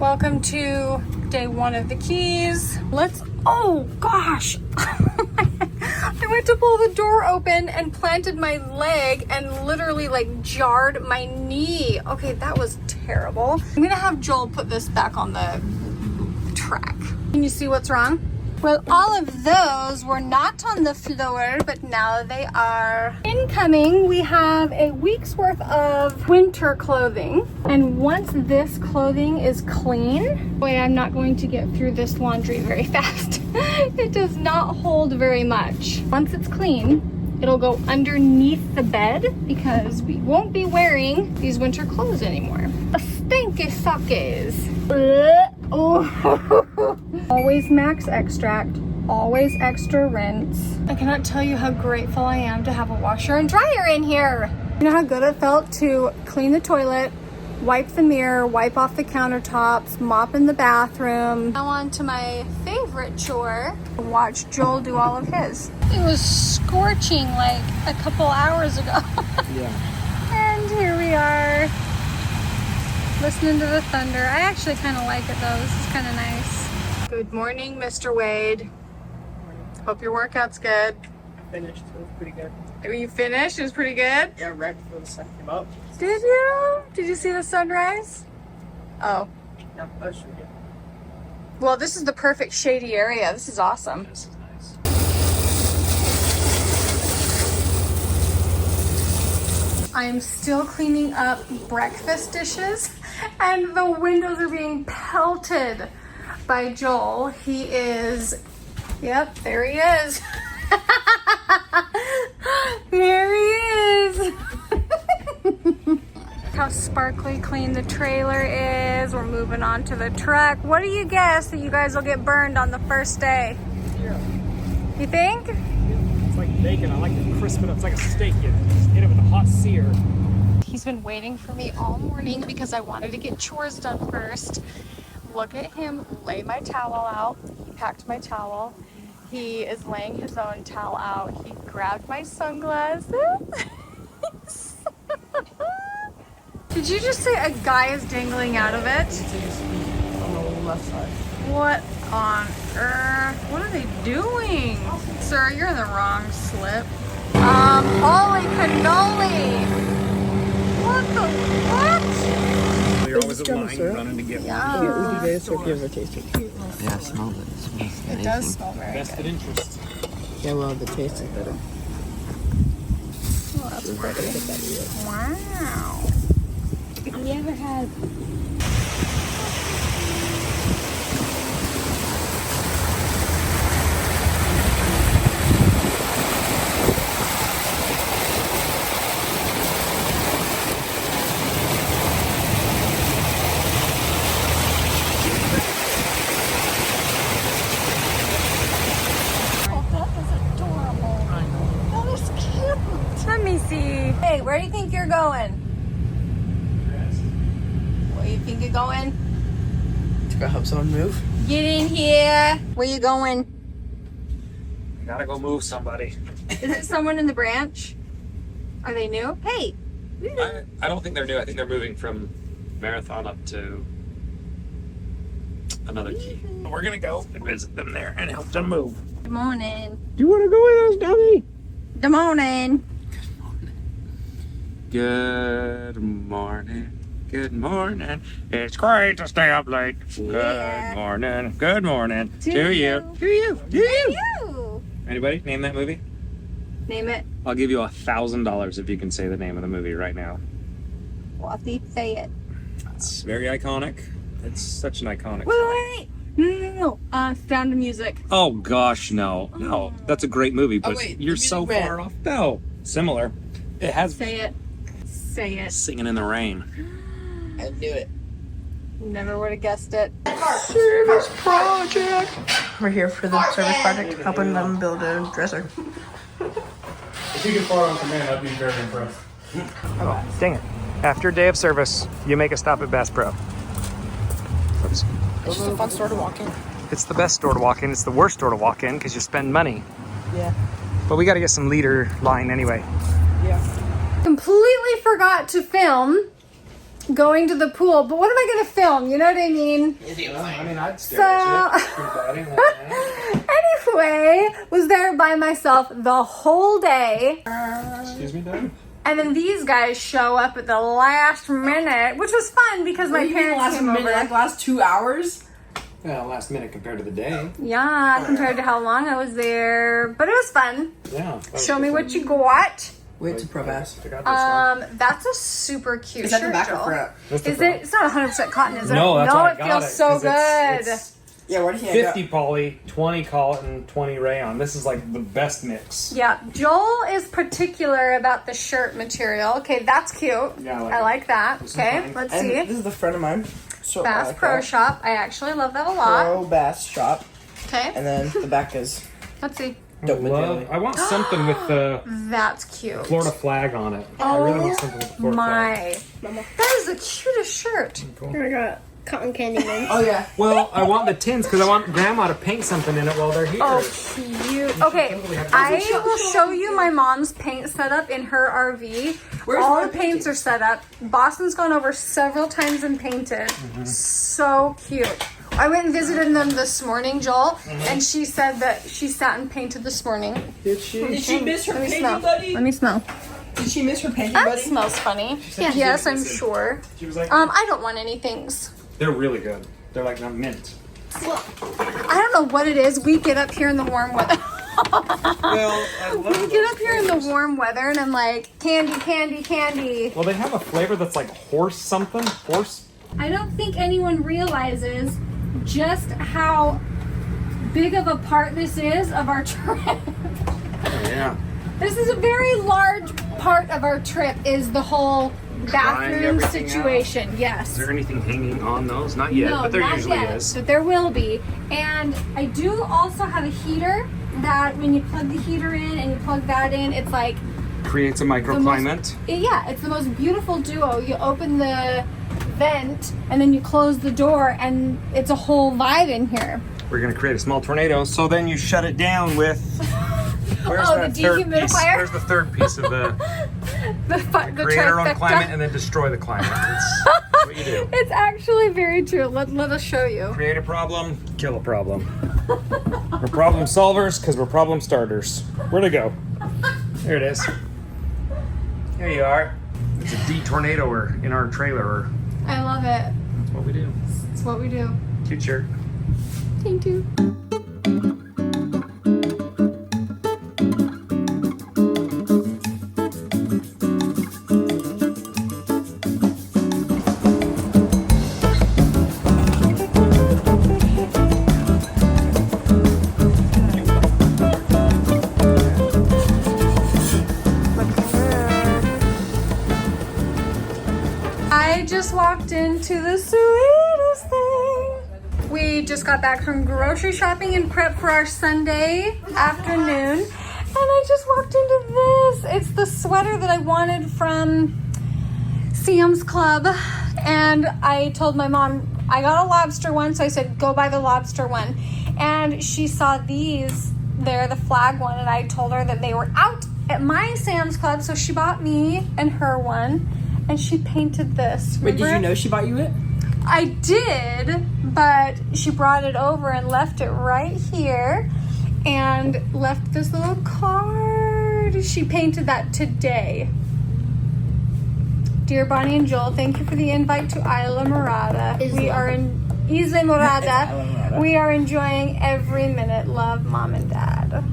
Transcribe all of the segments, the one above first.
Welcome to day one of the keys. Oh gosh. I went to pull the door open and planted my leg and literally like jarred my knee. Okay, that was terrible. I'm gonna have Joel put this back on the track. Can you see what's wrong? Well, all of those were not on the floor, but now they are. Incoming, we have a week's worth of winter clothing. And once this clothing is clean, boy, I'm not going to get through this laundry very fast. It does not hold very much. Once it's clean, it'll go underneath the bed because we won't be wearing these winter clothes anymore. A stinky suckies. Oh. Always max extract, always extra rinse. I cannot tell you how grateful I am to have a washer and dryer in here. You know how good it felt to clean the toilet, wipe the mirror, wipe off the countertops, mop in the bathroom. Now on to my favorite chore, watch Joel do all of his. It was scorching like a couple hours ago. Yeah. And here we are, listening to the thunder. I actually kind of like it though. This is kind of nice. Good morning, Mr. Wade. Hope your workout's good. Finished. It was pretty good. You finished? It was pretty good? Yeah, right before the sun came up. Did you? Did you see the sunrise? Oh. Yeah, that was pretty good. Well, this is the perfect shady area. This is awesome. This is nice. I'm still cleaning up breakfast dishes, and the windows are being pelted by Joel. He is, yep, there he is. There he is. How sparkly clean the trailer is. We're moving on to the truck. What do you guess that you guys will get burned on the first day? Yeah. You think? It's like bacon. I like to crisp it up. It's like a steak. You just hit it with a hot sear. He's been waiting for me all morning because I wanted to get chores done first. Look at him lay my towel out. He packed my towel. He is laying his own towel out. He grabbed my sunglasses. Did you just say a guy is dangling out of it? On the left side. What on earth? What are they doing? Sir, you're in the wrong slip. Holy cannoli! What the what? You're always a line running to get one. Yeah. Yeah, Smell it. It does smell very Vested good. interest. Yeah, well, the taste is better. Well, that's pretty. Wow. Have you ever had... Let me see. Hey, where do you think you're going? Where do you think you're going? To go help someone move? Get in here. Where you going? Gotta go move somebody. Is it someone in the branch? Are they new? Hey. I don't think they're new. I think they're moving from Marathon up to another key. We're gonna go and visit them there and help them move. Good morning. Do you want to go with us, Dummy? Good morning. Good morning. Good morning. It's great to stay up late. Yeah. Good morning. Good morning. To To you. you. To you. To you. You. Anybody name that movie? Name it. I'll give you $1,000 if you can say the name of the movie right now. Wathi, say it. It's very iconic. It's such an iconic. Wait. No. Sound of Music. Oh gosh, no. No. That's a great movie, but wait, you're The so Music Man. far off. No. Similar. It has Say it. Say it. Singing in the Rain. I knew it. Never would have guessed it. Service project. We're here for the service project, helping them build a dresser. If you could fart on command, I'd be very impressed. Oh, dang it. After a day of service, you make a stop at Bass Pro. Oops. It's just a fun store to walk in. It's the best store to walk in. It's the worst store to walk in because you spend money. Yeah. But we got to get some leader line anyway. Yeah. Completely forgot to film going to the pool. But what am I going to film? You know what I mean? I mean, I'd stare at you. Anyway, was there by myself the whole day. Excuse me, Dad? And then these guys show up at the last minute, which was fun because my parents came over. Like last 2 hours? Yeah, last minute compared to the day. Yeah, compared to how long I was there. But it was fun. Yeah. Show me what you got. Wait to Probass. That's a super cute Is shirt, that the back or Joel. front? Is it? It's not 100% cotton, is it? No, that's why I it got feels it, so 'cause good. it's Yeah, what do you 50 poly, 20 cotton, 20 rayon. This is like the best mix. Yeah, Joel is particular about the shirt material. Okay, that's cute. Yeah, I like that. This is Okay, fine. let's And see. this is the friend of mine. So, Bass Pro Shop. I actually love that a lot. Pro Bass Shop. Okay, And then the back is let's see. dope material. I want something with the That's cute. Florida flag on it. I Oh really want something with the Florida flag. my. That is the cutest shirt. I got cotton candy ones. Oh, yeah. Well, I want the tins because I want Grandma to paint something in it while they're here. Oh, cute. Okay, I will show you my mom's paint setup in her RV. Where's All my the paints are set up. Boston's gone over several times and painted. So cute. I went and visited them this morning, Joel, and she said that she sat and painted this morning. Did she miss her Let me painting smell. buddy? Let me smell. Did she miss her painting That buddy? smells funny. said she Yes, did I'm miss it. sure. She was like, I don't want any things. they're really good. They're like not mint. I don't know what it is. We get up here in the warm weather. Well, I love We get up here in the warm weather, and I'm like, candy, candy, candy. Well, they have a flavor that's like horse something. Horse. I don't think anyone realizes just how big of a part this is of our trip. Yeah. This is a very large part of our trip, is the whole bathroom everything situation. Yes. Is there anything hanging on those? Not yet, No, but there not usually yet, is. but there will be. And I do also have a heater that when you plug the heater in and you plug that in, it's like, Creates a microclimate. yeah, it's the most beautiful duo. You open the vent and then you close the door and it's a whole vibe in here. We're gonna create a small tornado, so then you shut it down with. Where's Oh, that the third piece? dehumidifier? Where's the third piece of the The create our own trifecta. climate and then destroy the climate? That's what you do. It's actually very true. Let us show you. Create a problem, kill a problem. We're problem solvers because we're problem starters. Where'd it go? There it is. Here you are. It's a de-tornadoer in our trailer. I love it. That's what we do. It's what we do. Cute shirt. Thank you. I just walked into the sweetest thing. We just got back from grocery shopping and prep for our Sunday afternoon. And I just walked into this. It's the sweater that I wanted from Sam's Club. And I told my mom, I got a lobster one. So I said, go buy the lobster one. And she saw these there, the flag one. And I told her that they were out at my Sam's Club. So she bought me and her one. And she painted this. Wait, did Remember? you know she bought you it? I did, but she brought it over and left it right here and left this little card. She painted that today. Dear Bonnie and Joel, thank you for the invite to Isla Morada. We are in Isla Morada. We are enjoying every minute. Love, Mom and Dad.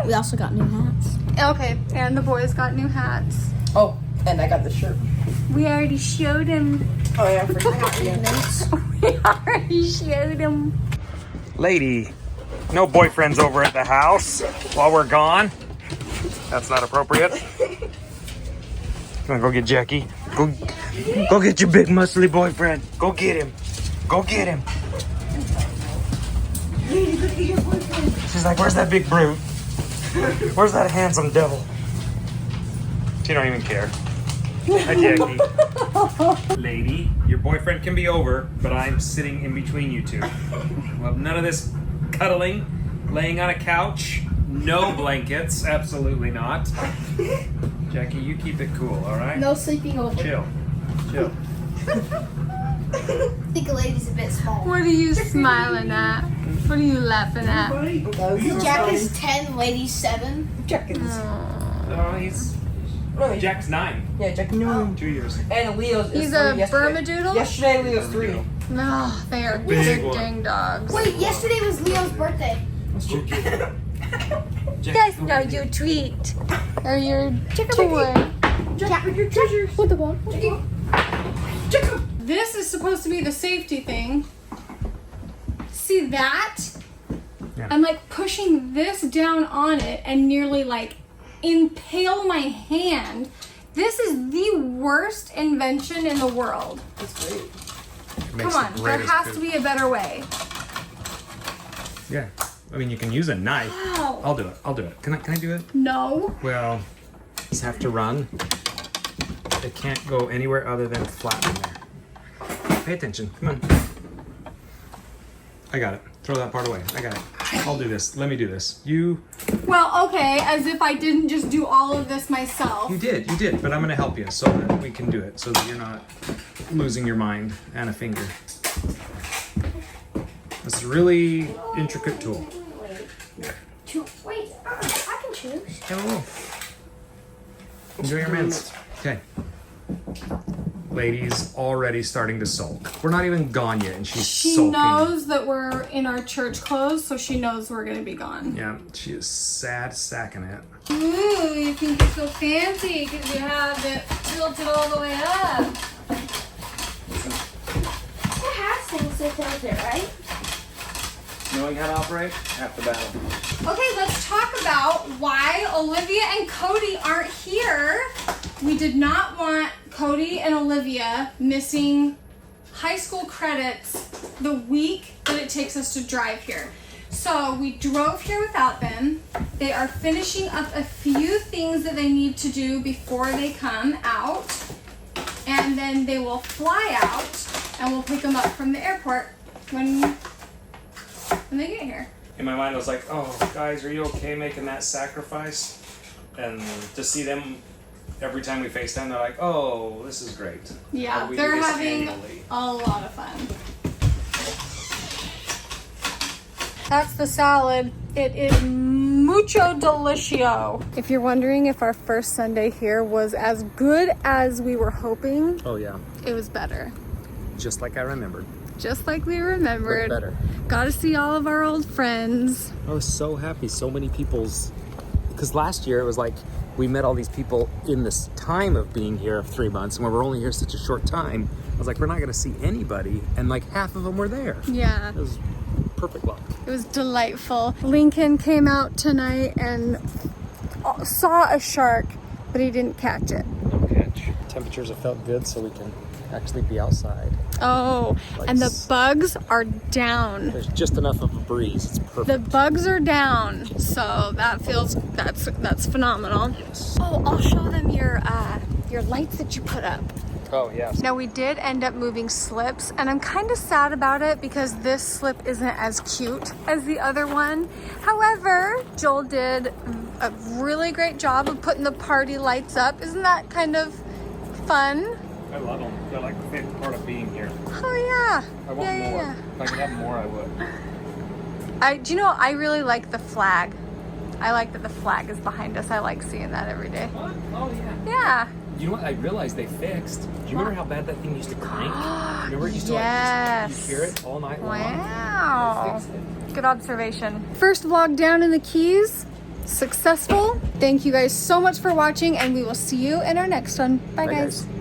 We also got new hats. Okay, and the boys got new hats. Oh, and I got the shirt. We already showed him. Oh, yeah, for sure. We already showed him. Lady, no boyfriends over at the house while we're gone. That's not appropriate. Come on, go get Jackie. Go get your big muscly boyfriend. Go get him. Go get him. She's like, where's that big brute? Where's that handsome devil? She don't even care. Hi, Jackie. Lady, your boyfriend can be over, but I'm sitting in between you two. Well, none of this cuddling, laying on a couch, no blankets, absolutely not. Jackie, you keep it cool, all right? No sleeping over. Chill. Chill. I think a lady's a bit small. What are you smiling at? What are you laughing at? Jack is 10, lady's 7. Jack is. Jack's 9. Yeah, Jack. No. 2 years. And Leo's is He's 3 a yesterday. Bermadoodle? Yesterday, Leo's 3. No, they are Big big one. dang dogs. Wait, yesterday was Leo's birthday. You guys know your treat. Or your toy. Jack, your treasures. What the ball? This is supposed to be the safety thing. See that? Yeah. I'm like pushing this down on it and nearly like impale my hand. This is the worst invention in the world. That's great. Come on, there has to be a better way. Yeah. I mean, you can use a knife. Ow. I'll do it. I'll do it. Can I do it? No. Well, just have to run. It can't go anywhere other than flat in there. Pay attention. Come on. I got it. Throw that part away. I got it. I'll do this. Let me do this. You Well, okay, as if I didn't just do all of this myself. did, but I'm gonna help you so that we can do it, so that you're not losing your mind and a finger. This is a really intricate tool. Wait, I can choose. Oh. Enjoy your mints. Okay. Lady's already starting to sulk. We're not even gone yet, and she's She sulking. knows that we're in our church clothes, so she knows we're gonna be gone. Yeah, she is sad sacking it. Ooh, you think you're so fancy because you have it tilted all the way up. It has things to tilt it, right? Knowing how to operate, half the battle. Okay, let's talk about why Olivia and Cody aren't here. We did not want Cody and Olivia missing high school credits the week that it takes us to drive here. So we drove here without them. They are finishing up a few things that they need to do before they come out. And then they will fly out and we'll pick them up from the airport when they get here. In my mind, I was like, oh, guys, are you okay making that sacrifice? And to see them every time we FaceTime, they're like, oh, this is great. Yeah, We they're do this having annually. a lot of fun. That's the salad. It is mucho delicioso. If you're wondering if our first Sunday here was as good as we were hoping, Oh, yeah. it was better. Just like I remembered. Just like we remembered. But better. Got to see all of our old friends. I was so happy. So many people's... Because last year, it was like, we met all these people in this time of being here of 3 months, and we were only here such a short time. I was like, we're not going to see anybody, and like half of them were there. Yeah. It was perfect luck. It was delightful. Lincoln came out tonight and saw a shark, but he didn't catch it. No catch. Temperatures have felt good, so we can actually be outside. Oh, Like and the bugs are down. There's just enough of a breeze. It's perfect. The bugs are down, so that's phenomenal. Oh, I'll show them your lights that you put up. Oh, yes. Now we did end up moving slips, and I'm kind of sad about it because this slip isn't as cute as the other one. However, Joel did a really great job of putting the party lights up. Isn't that kind of fun? I love them. They're like the favorite part of being here. Oh yeah. I want yeah, more. yeah. If I could have more, I would. Do you know, I really like the flag. I like that the flag is behind us. I like seeing that every day. What? Oh, yeah. Yeah. You know what? I realized they fixed. Do you remember how bad that thing used to crank? Remember it used to Yes. you hear it all night long? Wow. They fixed it. Good observation. First vlog down in the Keys. Successful. Thank you guys so much for watching, and we will see you in our next one. Bye, Bye, guys. guys.